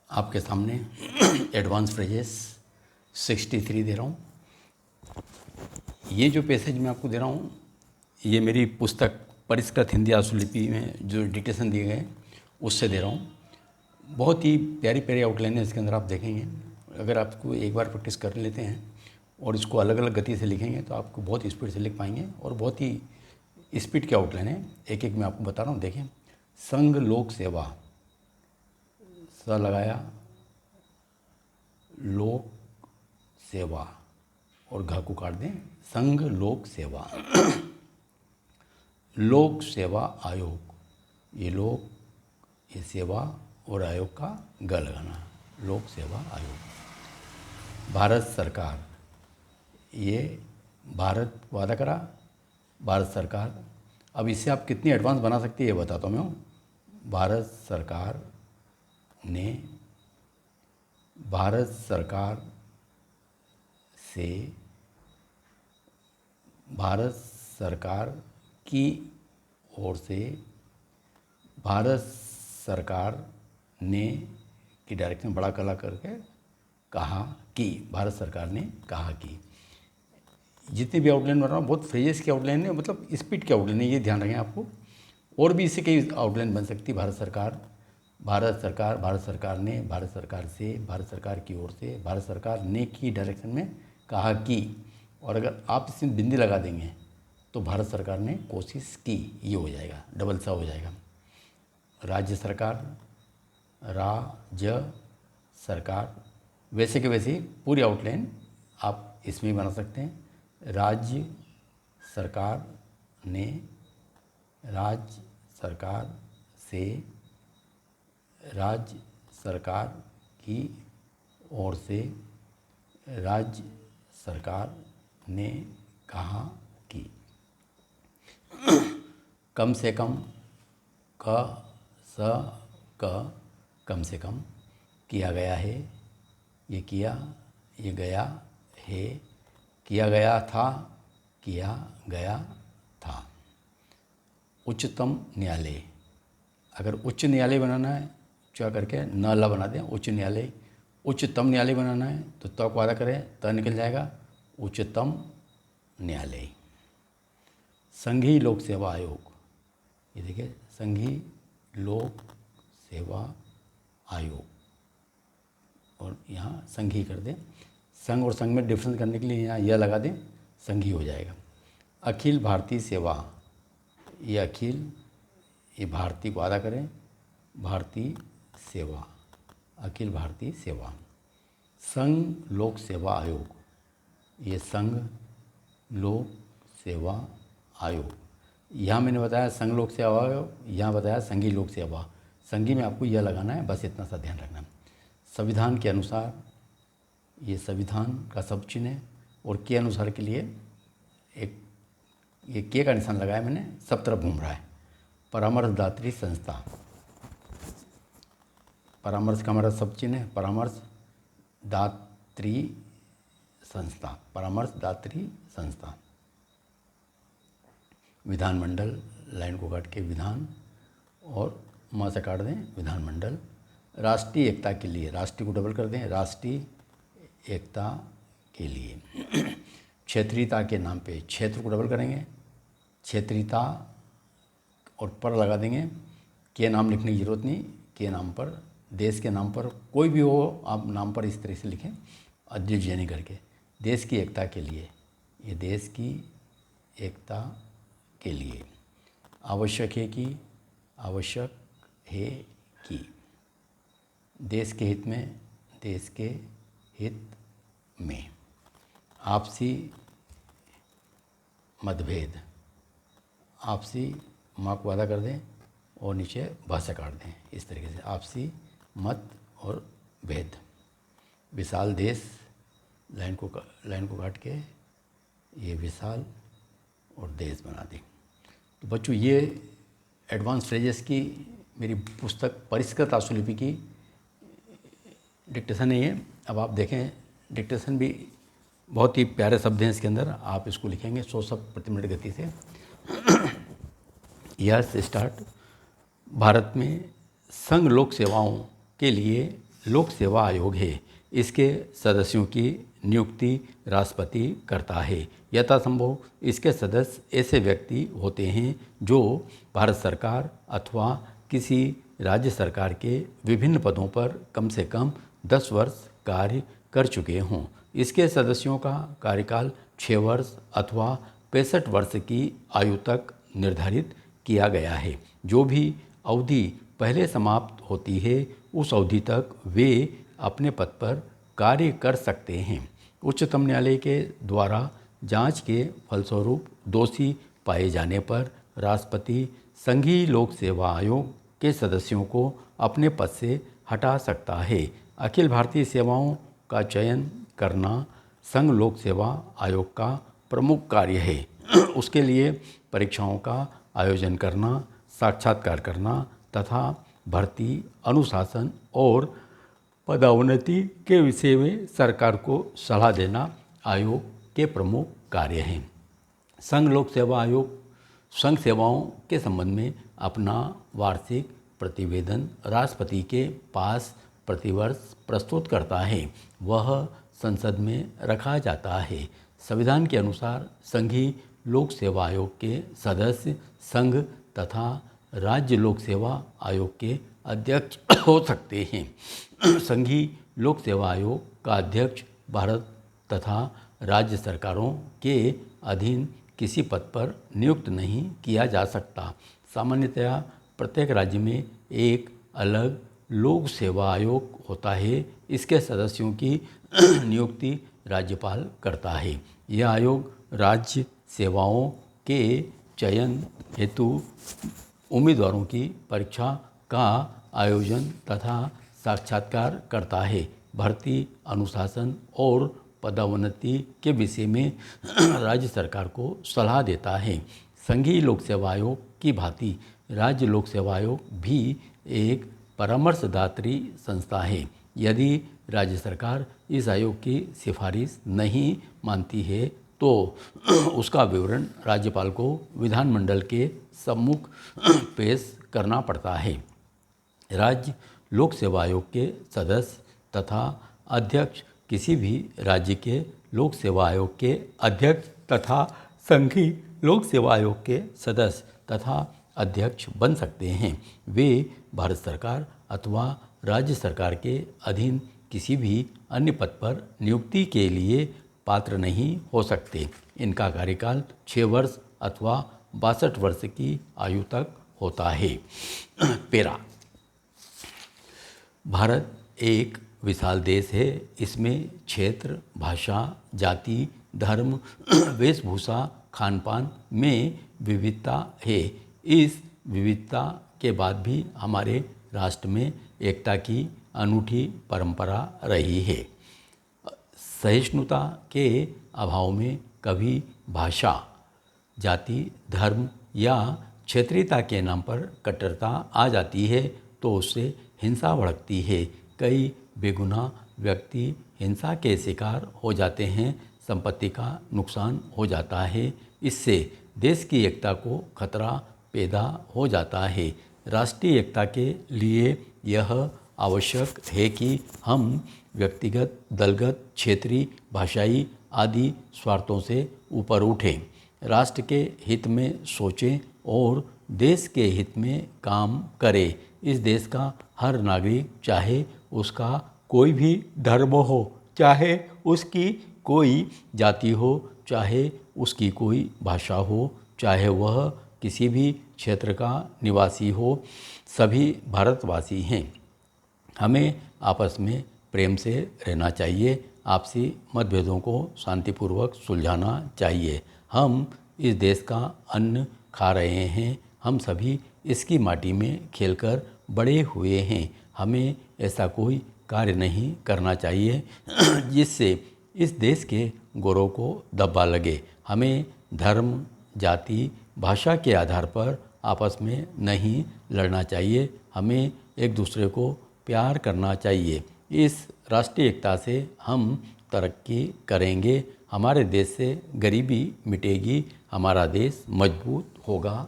आपके सामने advance phrases 63 दे रहा हूँ। ये जो पैसेज मैं आपको दे रहा हूँ ये मेरी पुस्तक परिष्कृत हिंदी आशुलिपि में जो डिक्टेशन दिए गए उससे दे रहा हूँ। बहुत ही प्यारी प्यारी आउटलाइन है इसके अंदर, आप देखेंगे अगर आपको एक बार प्रैक्टिस कर लेते हैं और इसको अलग अलग गति से लिखेंगे तो आपको बहुत स्पीड से लिख पाएंगे और बहुत ही स्पीड की आउटलाइन है। एक एक मैं आपको बता रहा हूँ, देखें। संघ लोक सेवा, स लगाया, लोक सेवा और घ को काट दें, संघ लोक सेवा। लोक सेवा आयोग, ये लोक, ये सेवा और आयोग का ग लगाना, लोक सेवा आयोग। भारत सरकार, ये भारत वादा करा, भारत सरकार। अब इससे आप कितनी एडवांस बना सकती है ये बताता हूँ मैं। भारत सरकार ने, भारत सरकार से, भारत सरकार की ओर से, भारत सरकार ने की डायरेक्शन बड़ा कला करके कहा कि, भारत सरकार ने कहा कि। जितनी भी आउटलाइन बन रहा हूँ बहुत फ्रेजेस की आउटलाइन है, मतलब स्पीड की आउटलाइन है, ये ध्यान रखें आपको। और भी इससे कई आउटलाइन बन सकती है। भारत सरकार, भारत सरकार, भारत सरकार ने, भारत सरकार से, भारत सरकार की ओर से, भारत सरकार ने की डायरेक्शन में कहा कि। और अगर आप इसमें बिंदी लगा देंगे तो भारत सरकार ने कोशिश की, ये हो जाएगा, डबल सा हो जाएगा। राज्य सरकार, राज्य सरकार, वैसे के वैसे ही पूरी आउटलाइन आप इसमें ही बना सकते हैं। राज्य सरकार ने, राज्य सरकार से, राज्य सरकार की ओर से, राज्य सरकार ने कहा कि। कम से कम, क स क, कम से कम, किया गया है, ये किया, ये गया है, किया गया था, किया गया था। उच्चतम न्यायालय, अगर उच्च न्यायालय बनाना है क्या करके न ला बना दें, उच्च न्यायालय। उच्चतम न्यायालय बनाना है तो त को आधा करें, त निकल जाएगा, उच्चतम न्यायालय। संघीय लोक सेवा आयोग, ये देखिए, संघीय लोक सेवा आयोग, और यहाँ संघीय कर दें। संघ और संघ में डिफरेंस करने के लिए यहाँ यह लगा दें, संघीय हो जाएगा। अखिल भारतीय सेवा, ये अखिल, ये भारतीय को आधा करें, भारतीय सेवा, अखिल भारतीय सेवा। संघ लोक सेवा आयोग, ये संघ लोक सेवा आयोग। यहाँ मैंने बताया संघ लोक सेवा आयोग, यहाँ बताया संघीय लोक सेवा। संघीय में आपको यह लगाना है, बस इतना सा ध्यान रखना। संविधान के अनुसार, ये संविधान का सब चिन्ह है, और के अनुसार के लिए एक ये के का निशान लगाया मैंने, सब तरफ घूम रहा है। परामर्शदात्री संस्था, परामर्श का हमारा सब चिन्ह है, परामर्शदात्री संस्था, परामर्शदात्री संस्था। विधानमंडल, लाइन को काट के विधान और माँ से काट दें, विधानमंडल। राष्ट्रीय एकता के लिए, राष्ट्रीय को डबल कर दें, राष्ट्रीय एकता के लिए। क्षेत्रीयता के नाम पे, क्षेत्र को डबल करेंगे, क्षेत्रीयता, और पर लगा देंगे। के नाम लिखने की ज़रूरत नहीं, के नाम पर, देश के नाम पर, कोई भी हो आप नाम पर इस तरह से लिखें, अद्वितीय करके। देश की एकता के लिए, ये देश की एकता के लिए। आवश्यक है कि, आवश्यक है कि। देश के हित में, देश के हित में। आपसी मतभेद, आपसी, माँ को आधा कर दें और नीचे भाषा काट दें, इस तरीके से आपसी मत और भेद। विशाल देश, लाइन को काट के ये विशाल और देश बना दें। तो बच्चों ये एडवांस फ्रेजेस की मेरी पुस्तक परिष्कृत आशुलिपि की डिक्टेशन है ये। अब आप देखें, डिक्टेशन भी बहुत ही प्यारे शब्द हैं इसके अंदर, आप इसको लिखेंगे 100 शब्द प्रति मिनट गति से। Yes start. भारत में संघ लोक सेवाओं के लिए लोक सेवा आयोग है। इसके सदस्यों की नियुक्ति राष्ट्रपति करता है। यथासंभव इसके सदस्य ऐसे व्यक्ति होते हैं जो भारत सरकार अथवा किसी राज्य सरकार के विभिन्न पदों पर कम से कम 10 वर्ष कार्य कर चुके हों। इसके सदस्यों का कार्यकाल 6 वर्ष अथवा 65 वर्ष की आयु तक निर्धारित किया गया है। जो भी अवधि पहले समाप्त होती है उस अवधि तक वे अपने पद पर कार्य कर सकते हैं। उच्चतम न्यायालय के द्वारा जांच के फलस्वरूप दोषी पाए जाने पर राष्ट्रपति संघीय लोक सेवा आयोग के सदस्यों को अपने पद से हटा सकता है। अखिल भारतीय सेवाओं का चयन करना संघ लोक सेवा आयोग का प्रमुख कार्य है। उसके लिए परीक्षाओं का आयोजन करना, साक्षात्कार करना तथा भर्ती, अनुशासन और पदोन्नति के विषय में सरकार को सलाह देना आयोग के प्रमुख कार्य हैं। संघ लोक सेवा आयोग संघ सेवाओं के संबंध में अपना वार्षिक प्रतिवेदन राष्ट्रपति के पास प्रतिवर्ष प्रस्तुत करता है। वह संसद में रखा जाता है। संविधान के अनुसार संघीय लोक सेवा आयोग के सदस्य संघ तथा राज्य लोक सेवा आयोग के अध्यक्ष हो सकते हैं। संघीय लोक सेवा आयोग का अध्यक्ष भारत तथा राज्य सरकारों के अधीन किसी पद पर नियुक्त नहीं किया जा सकता। सामान्यतया प्रत्येक राज्य में एक अलग लोक सेवा आयोग होता है। इसके सदस्यों की नियुक्ति राज्यपाल करता है। यह आयोग राज्य सेवाओं के चयन हेतु उम्मीदवारों की परीक्षा का आयोजन तथा साक्षात्कार करता है। भर्ती, अनुशासन और पदोन्नति के विषय में राज्य सरकार को सलाह देता है। संघीय लोक सेवा आयोग की भांति राज्य लोक सेवा आयोग भी एक परामर्शदात्री संस्था है। यदि राज्य सरकार इस आयोग की सिफारिश नहीं मानती है तो उसका विवरण राज्यपाल को विधानमंडल के सम्मुख पेश करना पड़ता है। राज्य लोक सेवा आयोग के सदस्य तथा अध्यक्ष किसी भी राज्य के लोक सेवा आयोग के अध्यक्ष तथा संघीय लोक सेवा आयोग के सदस्य तथा अध्यक्ष बन सकते हैं। वे भारत सरकार अथवा राज्य सरकार के अधीन किसी भी अन्य पद पर नियुक्ति के लिए पात्र नहीं हो सकते। इनका कार्यकाल 6 वर्ष अथवा 62 वर्ष की आयु तक होता है। पेरा भारत एक विशाल देश है। इसमें क्षेत्र, भाषा, जाति, धर्म, वेशभूषा, खानपान में विविधता है। इस विविधता के बाद भी हमारे राष्ट्र में एकता की अनूठी परंपरा रही है। सहिष्णुता के अभाव में कभी भाषा, जाति, धर्म या क्षेत्रीयता के नाम पर कट्टरता आ जाती है तो उससे हिंसा भड़कती है। कई बेगुनाह व्यक्ति हिंसा के शिकार हो जाते हैं, संपत्ति का नुकसान हो जाता है। इससे देश की एकता को खतरा पैदा हो जाता है। राष्ट्रीय एकता के लिए यह आवश्यक है कि हम व्यक्तिगत, दलगत, क्षेत्रीय, भाषाई आदि स्वार्थों से ऊपर उठें, राष्ट्र के हित में सोचें और देश के हित में काम करें। इस देश का हर नागरिक, चाहे उसका कोई भी धर्म हो, चाहे उसकी कोई जाति हो, चाहे उसकी कोई भाषा हो, चाहे वह किसी भी क्षेत्र का निवासी हो, सभी भारतवासी हैं। हमें आपस में प्रेम से रहना चाहिए। आपसी मतभेदों को शांतिपूर्वक सुलझाना चाहिए। हम इस देश का अन्न खा रहे हैं। हम सभी इसकी माटी में खेलकर बड़े हुए हैं। हमें ऐसा कोई कार्य नहीं करना चाहिए जिससे इस देश के गौरव को धब्बा लगे। हमें धर्म, जाति, भाषा के आधार पर आपस में नहीं लड़ना चाहिए। हमें एक दूसरे को प्यार करना चाहिए। इस राष्ट्रीय एकता से हम तरक्की करेंगे। हमारे देश से गरीबी मिटेगी। हमारा देश मजबूत होगा।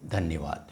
धन्यवाद।